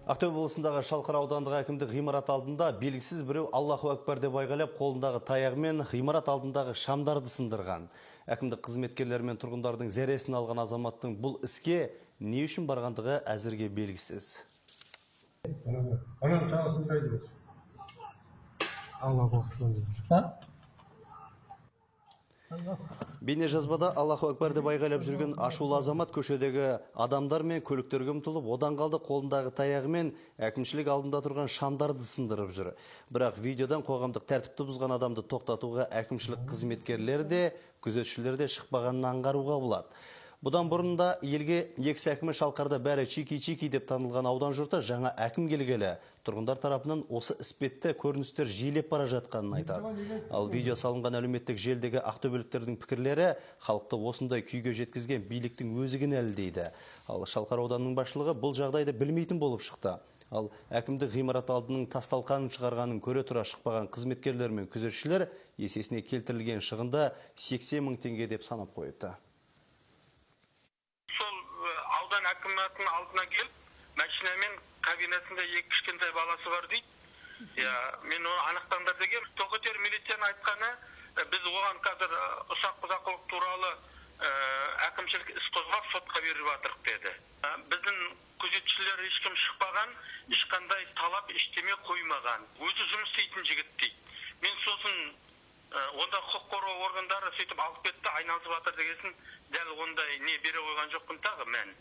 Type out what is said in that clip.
Ақтөбе облысындағы Шалқар аудандық әкімдік ғимарат алдында белгісіз біреу Аллаху Акбар деп айғайлап, қолындағы таяғымен ғимарат алдындағы шамдарды сындырған. Әкімдік қызметкерлері мен тұрғындардың зәресін алған азаматтың бұл іске не үшін барғандығы әзірге белгісіз. Бейнежазбада Аллаху Акбар деп айғайлап жүрген ашулы азамат көшедегі адамдар мен көліктерге ұмтылып, одан қалды қолындағы таяғымен әкімшілік алдында тұрған шамдарды сындырып жүр. Бірақ видеодан қоғамдық тәртіпті бұзған адамды тоқтатуға әкімшілік қызметкерлер де, күзетшілер де шықпағанын аңғаруға болады. Бұдан бұрында елге екс әкімі Шалқарда бәрі чики-чики деп танылған аудан жұрты жаңа әкім келгелі тұрғындар тарапынан осы іспетті көріністер жиілеп бара жатқанын айтады. Ал видео салынған әлеуметтік желдегі ақтөбеліктердің пікірлері халықты осындай күйге жеткізген биліктің өзі кінәлі дейді. Ал Шалқар ауданының басшылығы бұл жағдайды білмейтін болып шықты. Ал әкімдік ғимарат алдының тасталқанын шығарғанын көре тұра шықпаған қызметкерлер мен күзетшілер есесіне келтірілген шығынды 80 мың теңге деп санап қойыпты. Аудан әкімінің алдына келіп, машинамен кабинетінде екі кішкентай баласы бар дейді. Мен оны анықтаңдар деген. Тоқетер милицияның айтқаны, біз оған қазір ұсақ бұзақылық туралы әкімшілік іс қозғап сотқа беріп жатырық деді. Біздің күзетшілер ешкім шықпаған, ешқандай талап ештеме қоймаған. Өзі жұмыс істейтін жігіт дейді. Мен сосын онда құқық қорғау органдары сөйтіп алып кетті, айналысып жатыр дегесін, дәл ондай не бере қойған жоқпын тағы мен.